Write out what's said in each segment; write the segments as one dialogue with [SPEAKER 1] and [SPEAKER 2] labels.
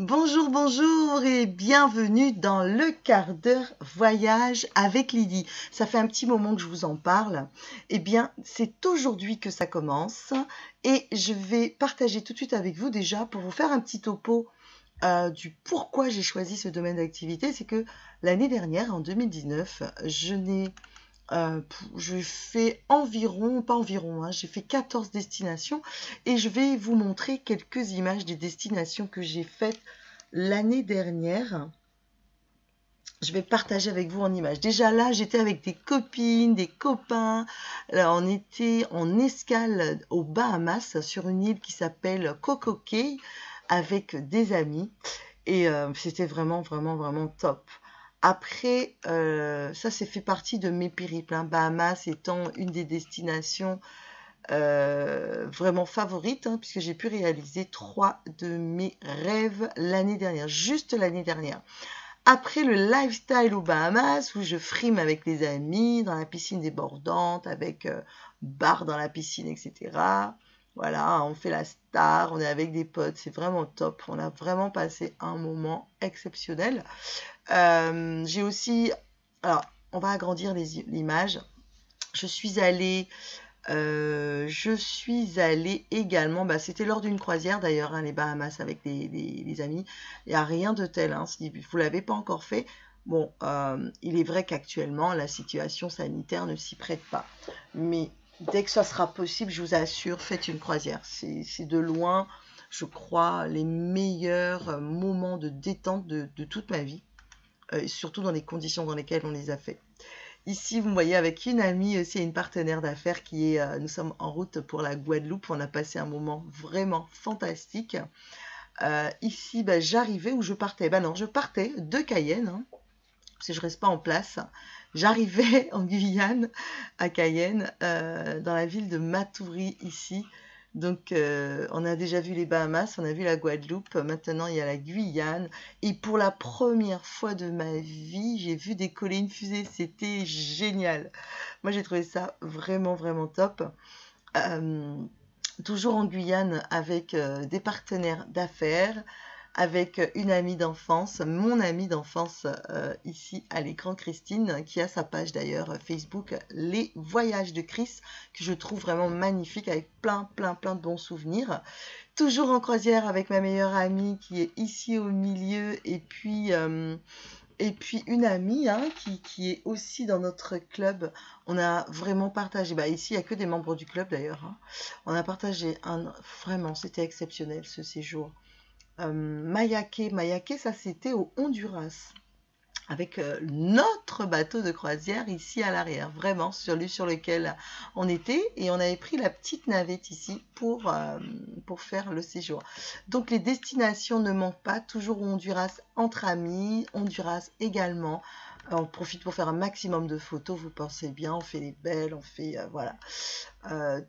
[SPEAKER 1] Bonjour, bonjour et bienvenue dans le quart d'heure voyage avec Lydie. Ça fait un petit moment que je vous en parle. Eh bien, c'est aujourd'hui que ça commence et je vais partager tout de suite avec vous déjà pour vous faire un petit topo du pourquoi j'ai choisi ce domaine d'activité. C'est que l'année dernière, en 2019, je fais environ, pas environ, hein, j'ai fait 14 destinations et je vais vous montrer quelques images des destinations que j'ai faites l'année dernière. Je vais partager avec vous en images. Déjà là, j'étais avec des copines, des copains. Là, on était en escale aux Bahamas sur une île qui s'appelle Coco Cay avec des amis. Et c'était vraiment, vraiment, vraiment top. Après, ça, c'est fait partie de mes périples, hein. Bahamas étant une des destinations vraiment favorites, hein, puisque j'ai pu réaliser 3 de mes rêves l'année dernière, juste l'année dernière. Après le lifestyle aux Bahamas, où je frime avec les amis, dans la piscine débordante, avec bar dans la piscine, etc. Voilà, on fait la star, on est avec des potes, c'est vraiment top. On a vraiment passé un moment exceptionnel. J'ai aussi... Alors, on va agrandir l'image. Je suis allée également, c'était lors d'une croisière d'ailleurs, hein, les Bahamas avec des amis. Il n'y a rien de tel, hein, si vous ne l'avez pas encore fait. Bon, il est vrai qu'actuellement, la situation sanitaire ne s'y prête pas. Mais dès que ça sera possible, je vous assure, faites une croisière. C'est de loin, je crois, les meilleurs moments de détente de toute ma vie. Surtout dans les conditions dans lesquelles on les a fait. Ici, vous me voyez avec une amie aussi, une partenaire d'affaires qui est, nous sommes en route pour la Guadeloupe. On a passé un moment vraiment fantastique. Ici, j'arrivais ou je partais. Non, je partais de Cayenne, hein, parce que je ne reste pas en place. J'arrivais en Guyane, à Cayenne, dans la ville de Matoury, ici. Donc, on a déjà vu les Bahamas, on a vu la Guadeloupe, maintenant il y a la Guyane. Et pour la première fois de ma vie, j'ai vu décoller une fusée, c'était génial. Moi, j'ai trouvé ça vraiment, vraiment top. Toujours en Guyane avec des partenaires d'affaires, avec une amie d'enfance, mon amie d'enfance ici à l'écran, Christine, qui a sa page d'ailleurs Facebook, Les Voyages de Chris, que je trouve vraiment magnifique avec plein de bons souvenirs. Toujours en croisière avec ma meilleure amie qui est ici au milieu et puis une amie, hein, qui est aussi dans notre club. On a vraiment partagé, ici il n'y a que des membres du club d'ailleurs, hein. On a partagé vraiment, c'était exceptionnel ce séjour. Mayaké, ça c'était au Honduras, avec notre bateau de croisière ici à l'arrière, vraiment celui sur lequel on était, et on avait pris la petite navette ici pour faire le séjour. Donc les destinations ne manquent pas, toujours au Honduras entre amis, Honduras également. On profite pour faire un maximum de photos, vous pensez bien, on fait les belles, on fait, voilà.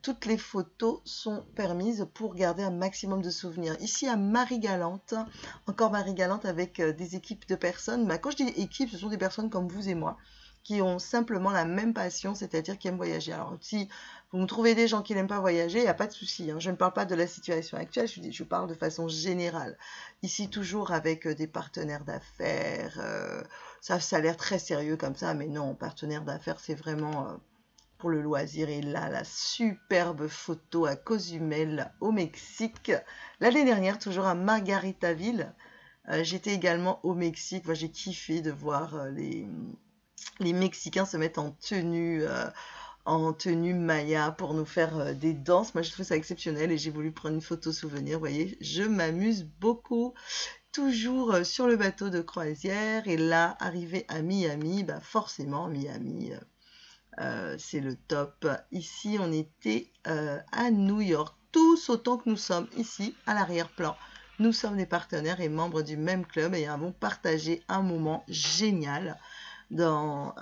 [SPEAKER 1] Toutes les photos sont permises pour garder un maximum de souvenirs. Ici à Marie-Galante, encore Marie-Galante avec des équipes de personnes. Quand je dis équipe, ce sont des personnes comme vous et moi qui ont simplement la même passion, c'est-à-dire qui aiment voyager. Alors si vous me trouvez des gens qui n'aiment pas voyager, il n'y a pas de souci, hein. Je ne parle pas de la situation actuelle, je parle de façon générale. Ici toujours avec des partenaires d'affaires. Ça a l'air très sérieux comme ça, mais non, partenaire d'affaires, c'est vraiment... pour le loisir. Et là, la superbe photo à Cozumel au Mexique. L'année dernière, toujours à Margaritaville. J'étais également au Mexique. J'ai kiffé de voir les Mexicains se mettre en tenue maya pour nous faire des danses. Moi, je trouve ça exceptionnel et j'ai voulu prendre une photo souvenir. Vous voyez, je m'amuse beaucoup. Toujours sur le bateau de croisière. Et là, arrivé à Miami, forcément, Miami... c'est le top. Ici, on était à New York. Tous autant que nous sommes ici, à l'arrière-plan. Nous sommes des partenaires et membres du même club et avons partagé un moment génial. On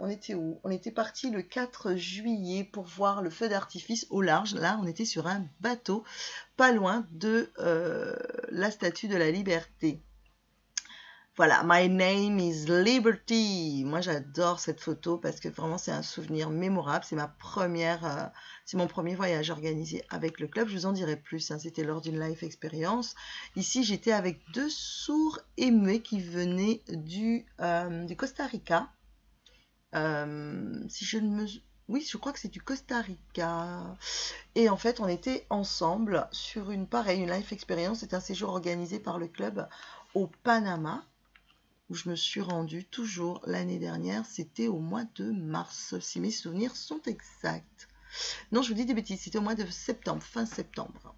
[SPEAKER 1] était où? On était parti le 4 juillet pour voir le feu d'artifice au large. Là, on était sur un bateau, pas loin de la Statue de la Liberté. Voilà, My name is Liberty. Moi, j'adore cette photo parce que vraiment, c'est un souvenir mémorable. C'est c'est mon premier voyage organisé avec le club. Je vous en dirai plus, hein. C'était lors d'une life expérience. Ici, j'étais avec 2 sourds et muets qui venaient du Costa Rica. Si je ne me... Oui, je crois que c'est du Costa Rica. Et en fait, on était ensemble sur une life expérience. C'est un séjour organisé par le club au Panama, où je me suis rendue toujours l'année dernière. C'était au mois de mars, si mes souvenirs sont exacts. Non, je vous dis des bêtises, c'était au mois de septembre, fin septembre.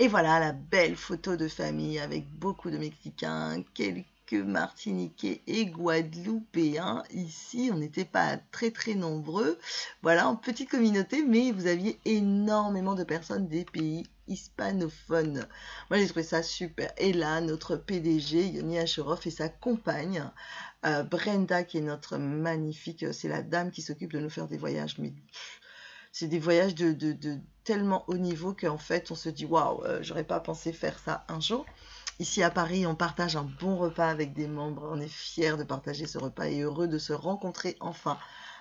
[SPEAKER 1] Et voilà la belle photo de famille avec beaucoup de Mexicains, quelques Martiniquais et Guadeloupéens. Ici, on n'était pas très très nombreux. Voilà, en petite communauté, mais vous aviez énormément de personnes des pays hispanophones. Moi, j'ai trouvé ça super. Et là, notre PDG, Yoni Asheroff, et sa compagne, Brenda, qui est notre magnifique, c'est la dame qui s'occupe de nous faire des voyages, mais c'est des voyages de tellement haut niveau qu'en fait, on se dit, waouh, j'aurais pas pensé faire ça un jour. Ici à Paris, on partage un bon repas avec des membres. On est fiers de partager ce repas et heureux de se rencontrer enfin.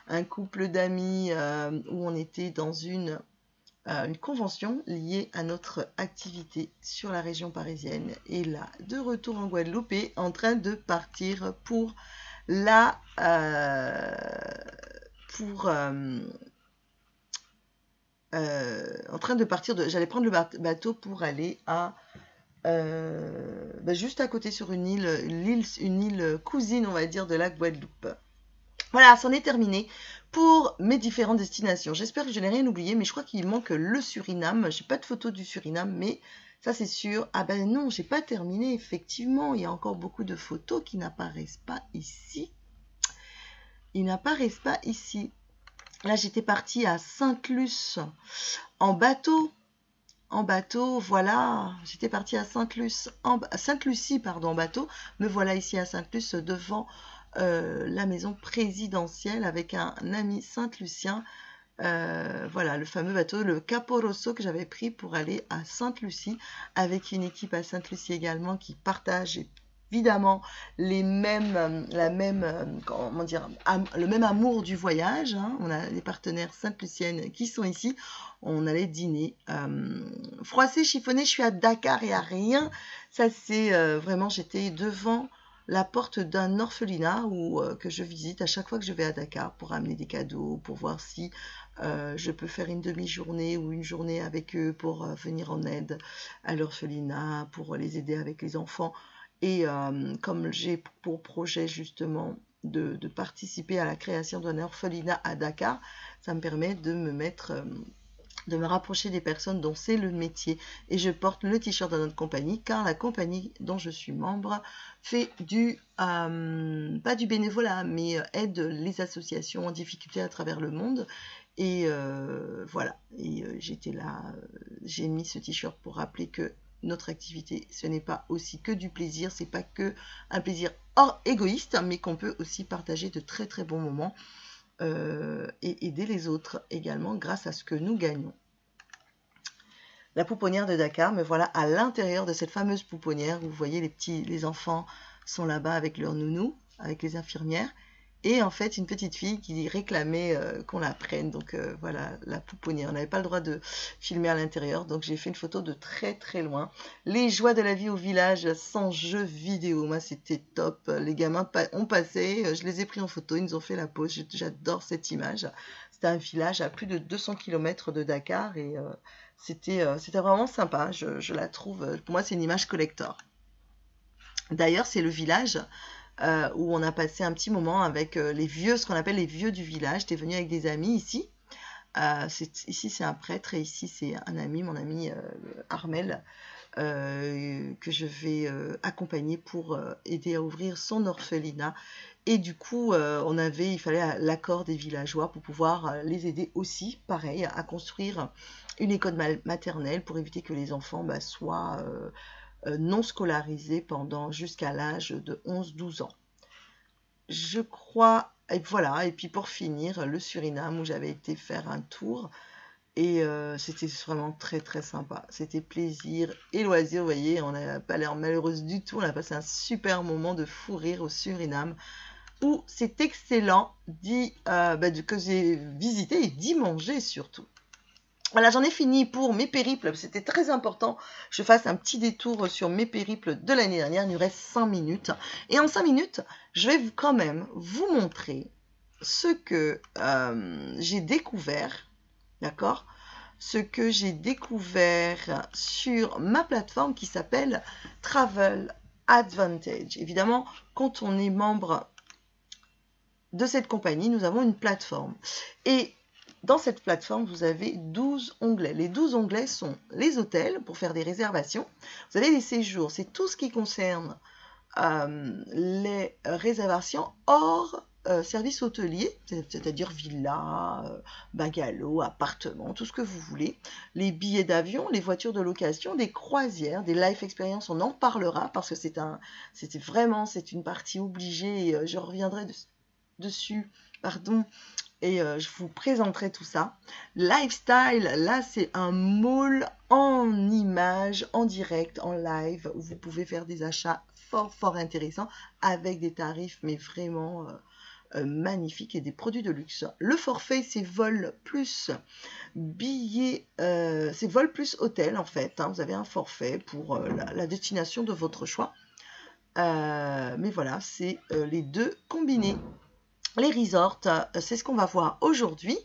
[SPEAKER 1] Un couple d'amis où on était dans une convention liée à notre activité sur la région parisienne. Et là, de retour en Guadeloupe et en train de partir pour la... en train de partir j'allais prendre le bateau pour aller à juste à côté sur une île cousine, on va dire, de la Guadeloupe. Voilà, c'en est terminé pour mes différentes destinations. J'espère que je n'ai rien oublié, mais je crois qu'il manque le Suriname. J'ai pas de photo du Suriname, mais ça c'est sûr. Ah ben non, j'ai pas terminé, effectivement. Il y a encore beaucoup de photos qui n'apparaissent pas ici. Ils n'apparaissent pas ici. Là, j'étais partie à Sainte-Luce en bateau. En bateau, voilà, j'étais partie à Sainte-Lucie, pardon, en bateau. Me voilà ici à Sainte-Luce devant la maison présidentielle avec un ami Sainte-Lucien. Voilà, le fameux bateau, le Capo Rosso que j'avais pris pour aller à Sainte-Lucie avec une équipe à Sainte-Lucie également qui partage évidemment le même amour du voyage, hein. On a des partenaires sainte-luciennes qui sont ici. On allait dîner. Froissé, chiffonné, je suis à Dakar et à rien. Ça, c'est vraiment, j'étais devant la porte d'un orphelinat que je visite à chaque fois que je vais à Dakar pour amener des cadeaux, pour voir si je peux faire une demi-journée ou une journée avec eux pour venir en aide à l'orphelinat, pour les aider avec les enfants. Et comme j'ai pour projet justement de participer à la création d'un orphelinat à Dakar, ça me permet de me rapprocher des personnes dont c'est le métier. Et je porte le t-shirt de notre compagnie, car la compagnie dont je suis membre fait pas du bénévolat, mais aide les associations en difficulté à travers le monde. Et voilà, et j'étais là, j'ai mis ce t-shirt pour rappeler que notre activité, ce n'est pas aussi que du plaisir, c'est pas que un plaisir égoïste, mais qu'on peut aussi partager de très très bons moments et aider les autres également grâce à ce que nous gagnons. La pouponnière de Dakar, me voilà à l'intérieur de cette fameuse pouponnière. Vous voyez, les enfants sont là-bas avec leur nounou, avec les infirmières. Et en fait, une petite fille qui réclamait qu'on la prenne. Donc voilà, la pouponnière. On n'avait pas le droit de filmer à l'intérieur. Donc j'ai fait une photo de très très loin. Les joies de la vie au village sans jeux vidéo. Moi, c'était top. Les gamins ont passé. Je les ai pris en photo. Ils nous ont fait la pause. J'adore cette image. C'était un village à plus de 200 km de Dakar. Et c'était vraiment sympa. Je la trouve... Pour moi, c'est une image collector. D'ailleurs, c'est le village... où on a passé un petit moment avec les vieux, ce qu'on appelle les vieux du village. J'étais venue avec des amis ici. Ici, c'est un prêtre et ici, c'est un ami, mon ami Armel, que je vais accompagner pour aider à ouvrir son orphelinat. Et du coup, il fallait l'accord des villageois pour pouvoir les aider aussi, pareil, à construire une école maternelle pour éviter que les enfants soient... non scolarisés jusqu'à l'âge de 11-12 ans. Je crois, et voilà, et puis pour finir, le Suriname où j'avais été faire un tour Et c'était vraiment très très sympa. C'était plaisir et loisir, vous voyez, on n'a pas l'air malheureuse du tout. On a passé un super moment de fou rire au Suriname, où c'est excellent que j'ai visité et d'y manger surtout. Voilà, j'en ai fini pour mes périples. C'était très important. Je fasse un petit détour sur mes périples de l'année dernière. Il nous reste 5 minutes. Et en 5 minutes, je vais quand même vous montrer ce que j'ai découvert. D'accord? Ce que j'ai découvert sur ma plateforme qui s'appelle Travel Advantage. Évidemment, quand on est membre de cette compagnie, nous avons une plateforme. Et dans cette plateforme, vous avez 12 onglets. Les 12 onglets sont les hôtels pour faire des réservations. Vous avez les séjours, c'est tout ce qui concerne les réservations hors service hôtelier, c'est-à-dire villa, bungalow, appartement, tout ce que vous voulez. Les billets d'avion, les voitures de location, des croisières, des life experience, on en parlera parce que c'est une partie obligée et je reviendrai dessus, pardon, et je vous présenterai tout ça. Lifestyle, là c'est un mall en images, en direct, en live, où vous pouvez faire des achats fort intéressants avec des tarifs mais vraiment magnifiques et des produits de luxe. Le forfait c'est vol plus billets, c'est vol plus hôtel en fait, hein. Vous avez un forfait pour la destination de votre choix. Mais voilà, c'est les deux combinés. Les resorts, c'est ce qu'on va voir aujourd'hui.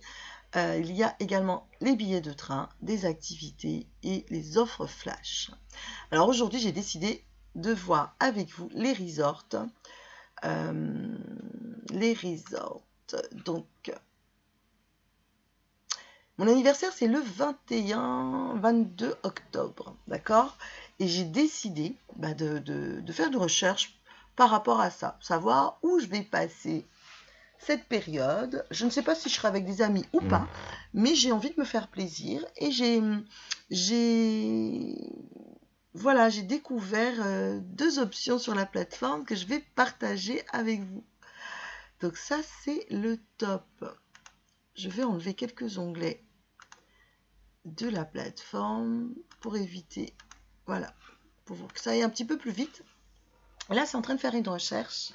[SPEAKER 1] Il y a également les billets de train, des activités et les offres flash. Alors aujourd'hui, j'ai décidé de voir avec vous les resorts. Donc, mon anniversaire, c'est le 22 octobre, d'accord? Et j'ai décidé de faire de recherche par rapport à ça, savoir où je vais passer cette période. Je ne sais pas si je serai avec des amis ou pas, mais j'ai envie de me faire plaisir et j'ai découvert 2 options sur la plateforme que je vais partager avec vous. Donc ça, c'est le top. Je vais enlever quelques onglets de la plateforme pour éviter, voilà, pour que ça aille un petit peu plus vite. Là, c'est en train de faire une recherche.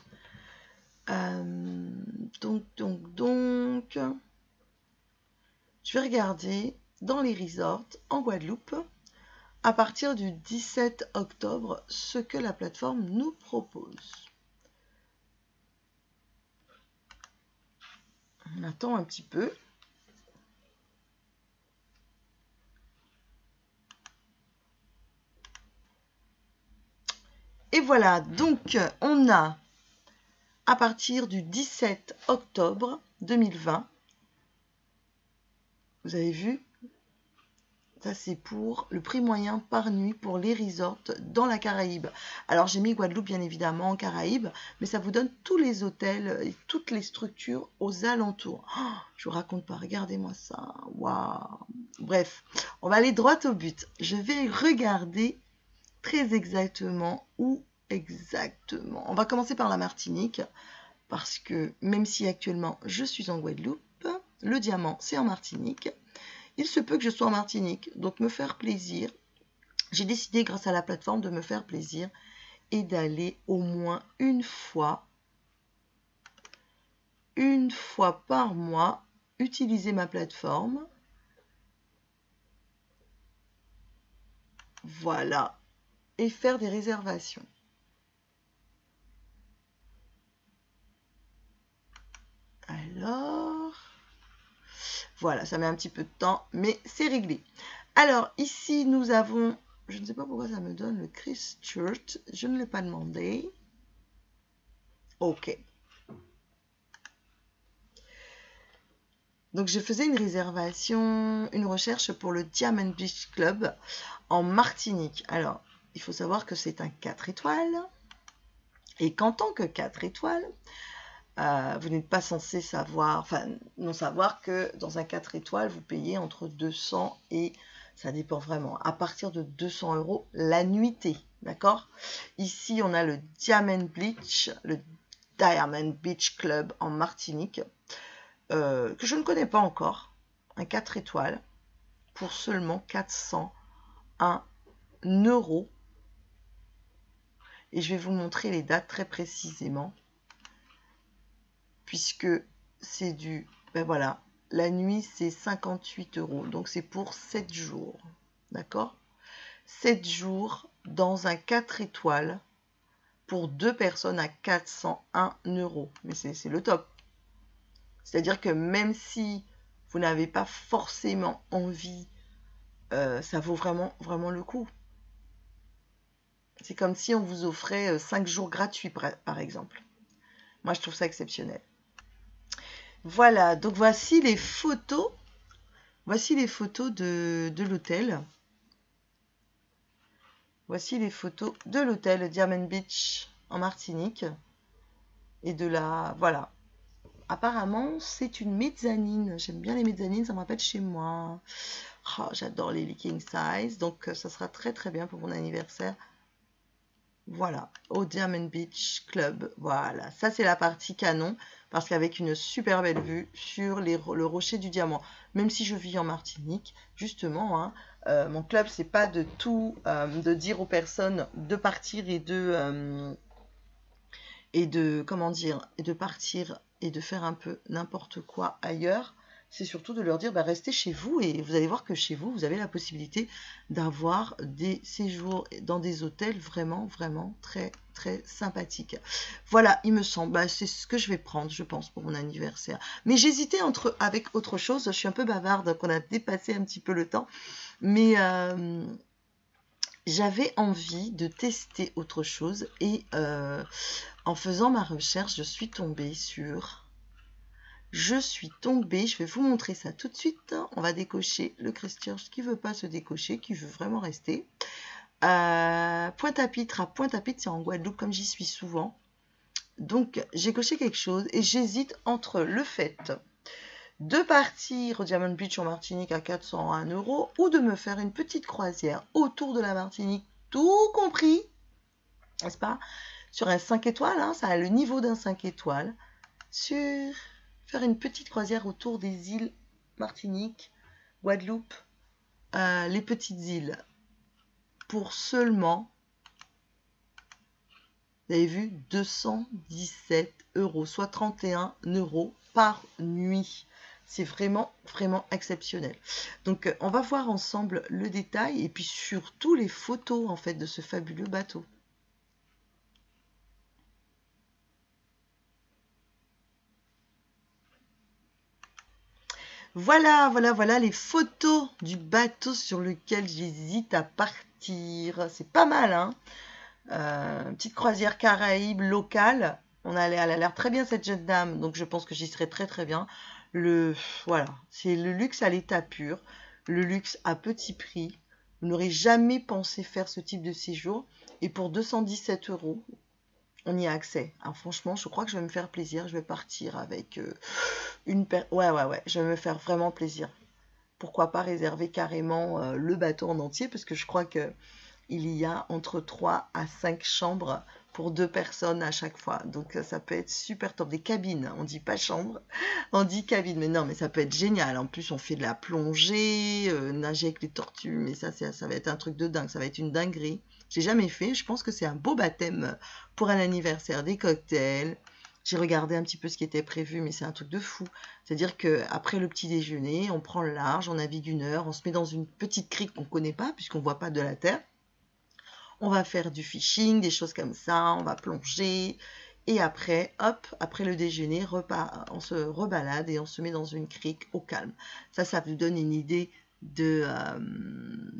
[SPEAKER 1] Donc, je vais regarder dans les resorts en Guadeloupe à partir du 17 octobre ce que la plateforme nous propose. On attend un petit peu. Et voilà, donc on a à partir du 17 octobre 2020, vous avez vu, ça c'est pour le prix moyen par nuit pour les resorts dans la Caraïbe. Alors j'ai mis Guadeloupe bien évidemment en Caraïbe, mais ça vous donne tous les hôtels et toutes les structures aux alentours. Oh, je vous raconte pas, regardez-moi ça, waouh. Bref, on va aller droit au but. Je vais regarder très exactement où exactement. On va commencer par la Martinique, parce que même si actuellement je suis en Guadeloupe, le diamant c'est en Martinique. Il se peut que je sois en Martinique, donc me faire plaisir. J'ai décidé grâce à la plateforme de me faire plaisir et d'aller au moins une fois par mois utiliser ma plateforme. Voilà. Et faire des réservations. Alors, voilà, ça met un petit peu de temps, mais c'est réglé. Alors, ici, nous avons, je ne sais pas pourquoi ça me donne le Christchurch, je ne l'ai pas demandé. Ok. Donc, je faisais une réservation, une recherche pour le Diamond Beach Club en Martinique. Alors, il faut savoir que c'est un 4 étoiles et qu'en tant que 4 étoiles, vous n'êtes pas censé savoir, non savoir que dans un 4 étoiles, vous payez entre 200 et, ça dépend vraiment, à partir de 200 € la nuitée, d'accord? Ici, on a le Diamond Beach Club en Martinique, que je ne connais pas encore, un 4 étoiles. pour seulement 401 €. Et je vais vous montrer les dates très précisément, puisque c'est du... Ben voilà, la nuit c'est 58 €, donc c'est pour 7 jours, d'accord? 7 jours dans un 4 étoiles pour 2 personnes à 401 €. Mais c'est le top. C'est-à-dire que même si vous n'avez pas forcément envie, ça vaut vraiment, vraiment le coup. C'est comme si on vous offrait 5 jours gratuits, par exemple. Moi, je trouve ça exceptionnel. Voilà, donc voici les photos. Voici les photos de l'hôtel. Voici les photos de l'hôtel Diamond Beach en Martinique. Et de la... Voilà. Apparemment, c'est une mezzanine. J'aime bien les mezzanines, ça me rappelle chez moi. Oh, j'adore les king size. Donc, ça sera très très bien pour mon anniversaire. Voilà, au Diamond Beach Club. Voilà, ça c'est la partie canon. Parce qu'avec une super belle vue sur le rocher du diamant. Même si je vis en Martinique, justement, hein, mon club, c'est pas de tout, de dire aux personnes de partir et de comment dire, et de partir et de faire un peu n'importe quoi ailleurs. C'est surtout de leur dire, bah, restez chez vous et vous allez voir que chez vous, vous avez la possibilité d'avoir des séjours dans des hôtels vraiment, vraiment très, très sympathiques. Voilà, il me semble, bah, c'est ce que je vais prendre, je pense, pour mon anniversaire. Mais j'hésitais avec autre chose, je suis un peu bavarde, qu'on a dépassé un petit peu le temps, mais j'avais envie de tester autre chose et en faisant ma recherche, je suis tombée, je vais vous montrer ça tout de suite. On va décocher le Christchurch qui ne veut pas se décocher, qui veut vraiment rester. Pointe-à-Pitre, à Pointe-à-Pitre, c'est en Guadeloupe, comme j'y suis souvent. Donc, j'ai coché quelque chose et j'hésite entre le fait de partir au Diamond Beach en Martinique à 401 € ou de me faire une petite croisière autour de la Martinique, tout compris, n'est-ce pas? Sur un 5 étoiles, hein, ça a le niveau d'un 5 étoiles, faire une petite croisière autour des îles Martinique, Guadeloupe, les petites îles, pour seulement, vous avez vu, 217 €, soit 31 € par nuit. C'est vraiment, vraiment exceptionnel. Donc, on va voir ensemble le détail et puis surtout les photos en fait de ce fabuleux bateau. Voilà, voilà, voilà les photos du bateau sur lequel j'hésite à partir. C'est pas mal, hein? Petite croisière Caraïbes locale. Elle a l'air très bien cette jeune dame, donc je pense que j'y serai très très bien. Voilà, c'est le luxe à l'état pur, le luxe à petit prix. Vous n'aurez jamais pensé faire ce type de séjour. Et pour 217 €, on y a accès. Alors franchement, je crois que je vais me faire plaisir. Je vais partir avec ouais, je vais me faire vraiment plaisir. Pourquoi pas réserver carrément le bateau en entier, parce que je crois que il y a entre 3 à 5 chambres pour 2 personnes à chaque fois. Donc ça peut être super top. Des cabines, on dit pas chambre, on dit cabine. Mais non, mais ça peut être génial. En plus, on fait de la plongée, nager avec les tortues. Mais ça va être un truc de dingue. Ça va être une dinguerie. J'ai jamais fait. Je pense que c'est un beau baptême pour un anniversaire. Des cocktails. J'ai regardé un petit peu ce qui était prévu, mais c'est un truc de fou. C'est-à-dire qu'après le petit déjeuner, on prend le large, on navigue 1 heure, on se met dans une petite crique qu'on ne connaît pas, puisqu'on ne voit pas de la terre. On va faire du fishing, des choses comme ça, on va plonger. Et après, hop, après le déjeuner, on se rebalade et on se met dans une crique au calme. Ça vous donne une idée de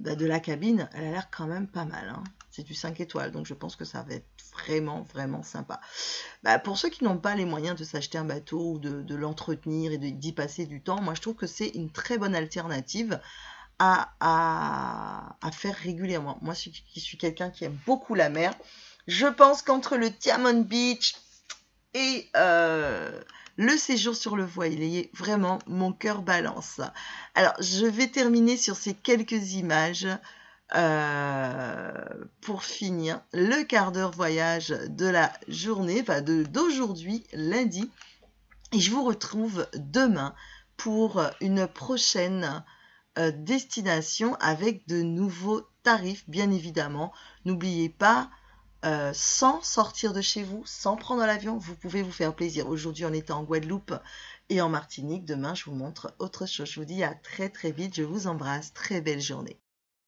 [SPEAKER 1] la cabine. Elle a l'air quand même pas mal, hein. C'est du 5 étoiles, donc je pense que ça va être vraiment, vraiment sympa. Pour ceux qui n'ont pas les moyens de s'acheter un bateau ou de l'entretenir et d'y passer du temps, moi je trouve que c'est une très bonne alternative à faire régulièrement. Moi qui suis quelqu'un qui aime beaucoup la mer, je pense qu'entre le Diamond Beach et le séjour sur le voilier, vraiment mon cœur balance. Alors je vais terminer sur ces quelques images pour finir le quart d'heure voyage de la journée, enfin d'aujourd'hui, lundi. Et je vous retrouve demain pour une prochaine destinations avec de nouveaux tarifs, bien évidemment. N'oubliez pas, sans sortir de chez vous, sans prendre l'avion, vous pouvez vous faire plaisir. Aujourd'hui, on était en Guadeloupe et en Martinique. Demain, je vous montre autre chose. Je vous dis à très très vite. Je vous embrasse. Très belle journée.